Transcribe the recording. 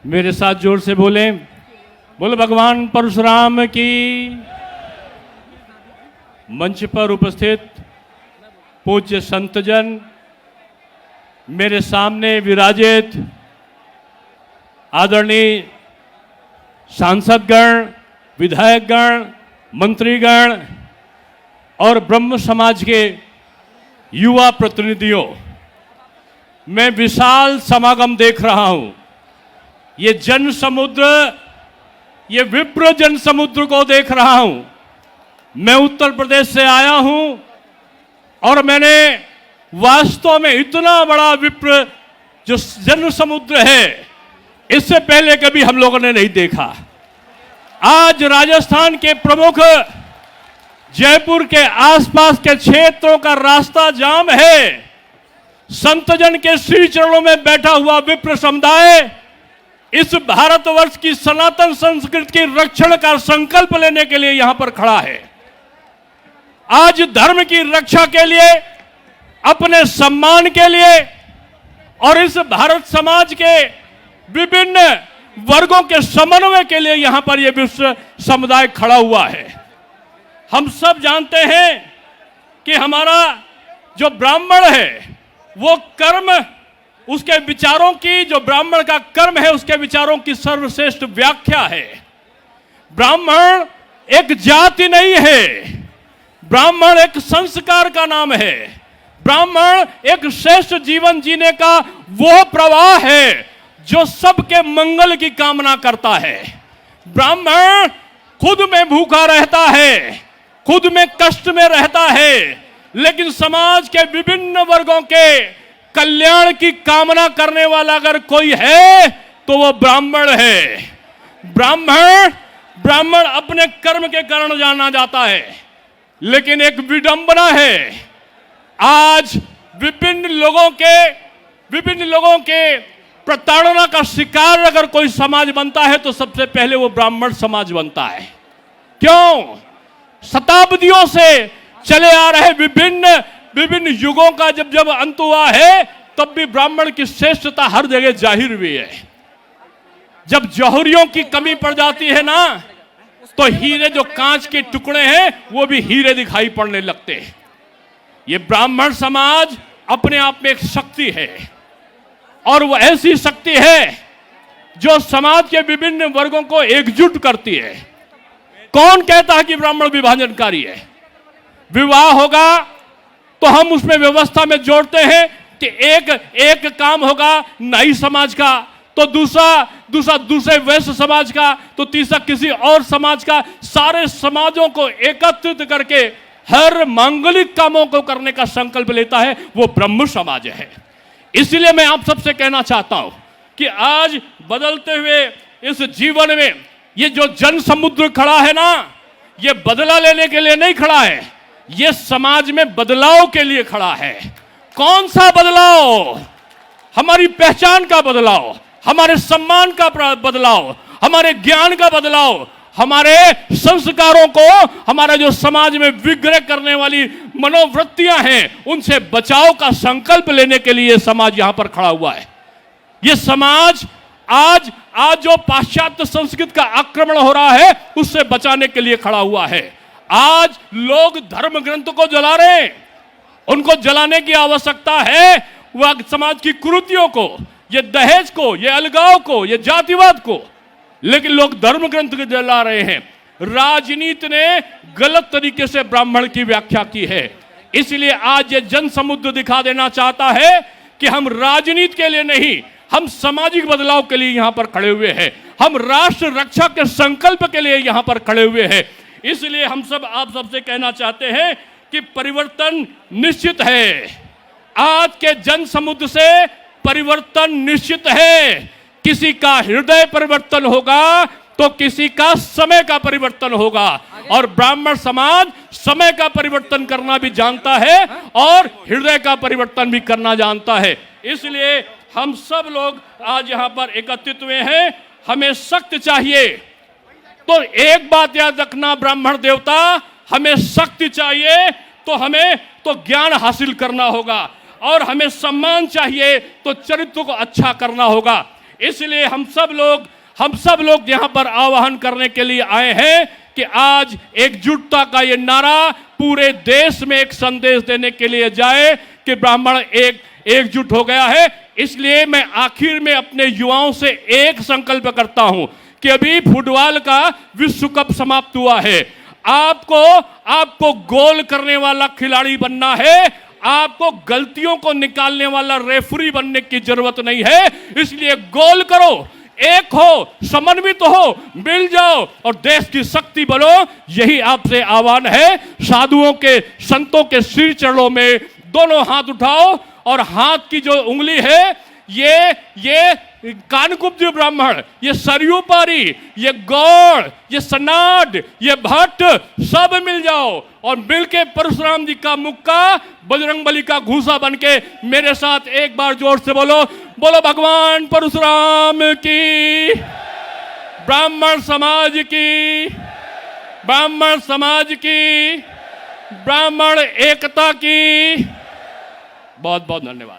मेरे साथ जोर से बोलें, बोले भगवान परशुराम की। मंच पर उपस्थित पूज्य संतजन, मेरे सामने विराजित आदरणीय सांसदगण, विधायकगण, मंत्रीगण और ब्रह्म समाज के युवा प्रतिनिधियों, मैं विशाल समागम देख रहा हूं। ये जन समुद्र, ये विप्र जन समुद्र को देख रहा हूं। मैं उत्तर प्रदेश से आया हूं और मैंने वास्तव में इतना बड़ा विप्र जो जन समुद्र है, इससे पहले कभी हम लोगों ने नहीं देखा। आज राजस्थान के प्रमुख जयपुर के आसपास के क्षेत्रों का रास्ता जाम है। संतजन के श्री चरणों में बैठा हुआ विप्र समुदाय इस भारतवर्ष की सनातन संस्कृति की रक्षण का संकल्प लेने के लिए यहां पर खड़ा है। आज धर्म की रक्षा के लिए, अपने सम्मान के लिए और इस भारत समाज के विभिन्न वर्गों के समन्वय के लिए यहां पर यह विश्व समुदाय खड़ा हुआ है। हम सब जानते हैं कि हमारा जो ब्राह्मण है वो कर्म, उसके विचारों की, जो ब्राह्मण का कर्म है उसके विचारों की सर्वश्रेष्ठ व्याख्या है। ब्राह्मण एक जाति नहीं है, ब्राह्मण एक संस्कार का नाम है। ब्राह्मण एक श्रेष्ठ जीवन जीने का वो प्रवाह है जो सबके मंगल की कामना करता है। ब्राह्मण खुद में भूखा रहता है, खुद में कष्ट में रहता है, लेकिन समाज के विभिन्न वर्गों के कल्याण की कामना करने वाला अगर कोई है तो वो ब्राह्मण है। ब्राह्मण अपने कर्म के कारण जाना जाता है, लेकिन एक विडंबना है, आज विभिन्न लोगों के प्रताड़ना का शिकार अगर कोई समाज बनता है तो सबसे पहले वो ब्राह्मण समाज बनता है। क्यों? शताब्दियों से चले आ रहे विभिन्न युगों का जब अंत हुआ है, तब भी ब्राह्मण की श्रेष्ठता हर जगह जाहिर हुई है। जब जौहरियों की कमी पड़ जाती है ना, तो हीरे जो कांच के टुकड़े हैं वो भी हीरे दिखाई पड़ने लगते हैं। ये ब्राह्मण समाज अपने आप में एक शक्ति है, और वो ऐसी शक्ति है जो समाज के विभिन्न वर्गों को एकजुट करती है। कौन कहता है कि ब्राह्मण विभाजनकारी है? विवाह होगा तो हम उसमें व्यवस्था में जोड़ते हैं कि एक काम होगा नाई समाज का, तो दूसरे वैश्य समाज का, तो तीसरा किसी और समाज का। सारे समाजों को एकत्रित करके हर मांगलिक कामों को करने का संकल्प लेता है, वो ब्रह्म समाज है। इसलिए मैं आप सबसे कहना चाहता हूं कि आज बदलते हुए इस जीवन में ये जो जन समुद्र खड़ा है ना, ये बदला लेने के लिए नहीं खड़ा है, ये समाज में बदलाव के लिए खड़ा है। कौन सा बदलाव? हमारी पहचान का बदलाव, हमारे सम्मान का बदलाव, हमारे ज्ञान का बदलाव, हमारे संस्कारों को, हमारा जो समाज में विग्रह करने वाली मनोवृत्तियां हैं उनसे बचाव का संकल्प लेने के लिए समाज यहां पर खड़ा हुआ है। यह समाज आज जो पाश्चात्य संस्कृति का आक्रमण हो रहा है उससे बचाने के लिए खड़ा हुआ है। आज लोग धर्म ग्रंथ को जला रहे हैं, उनको जलाने की आवश्यकता है। वह समाज की कुरीतियों को, ये दहेज को, ये अलगाव को, ये जातिवाद को, लेकिन लोग धर्म ग्रंथ को जला रहे हैं। राजनीति ने गलत तरीके से ब्राह्मण की व्याख्या की है। इसलिए आज ये जन समुद्र दिखा देना चाहता है कि हम राजनीति के लिए नहीं, हम सामाजिक बदलाव के लिए यहां पर खड़े हुए हैं, हम राष्ट्र रक्षा के संकल्प के लिए यहां पर खड़े हुए हैं। इसलिए हम सब आप सबसे कहना चाहते हैं कि परिवर्तन निश्चित है। आज के जन समुद्र से परिवर्तन निश्चित है। किसी का हृदय परिवर्तन होगा तो किसी का समय का परिवर्तन होगा, और ब्राह्मण समाज समय का परिवर्तन करना भी जानता है और हृदय का परिवर्तन भी करना जानता है। इसलिए हम सब लोग आज यहां पर एकत्रित हुए हैं। हमें शक्ति चाहिए, तो एक बात याद रखना ब्राह्मण देवता, हमें शक्ति चाहिए तो हमें तो ज्ञान हासिल करना होगा, और हमें सम्मान चाहिए तो चरित्र को अच्छा करना होगा। इसलिए हम सब लोग यहां पर आह्वान करने के लिए आए हैं कि आज एकजुटता का ये नारा पूरे देश में एक संदेश देने के लिए जाए कि ब्राह्मण एकजुट हो गया है। इसलिए मैं आखिर में अपने युवाओं से एक संकल्प करता हूं कि अभी फुटबॉल का विश्व कप समाप्त हुआ है। आपको गोल करने वाला खिलाड़ी बनना है, आपको गलतियों को निकालने वाला रेफरी बनने की जरूरत नहीं है। इसलिए गोल करो, एक हो, समन्वित हो, मिल जाओ और देश की शक्ति बनो। यही आपसे आह्वान है। साधुओं के, संतों के सिर चरणों में दोनों हाथ उठाओ और हाथ की जो उंगली है, ये कानकुब्ज ब्राह्मण, ये सरयू पारी, ये गौड़, ये सनाड, ये भट्ट, सब मिल जाओ और मिलके परशुराम जी का मुक्का, बजरंगबली का घूसा बनके मेरे साथ एक बार जोर से बोलो, बोलो भगवान परशुराम की, ब्राह्मण समाज की, ब्राह्मण समाज की, ब्राह्मण एकता की। बहुत बहुत धन्यवाद।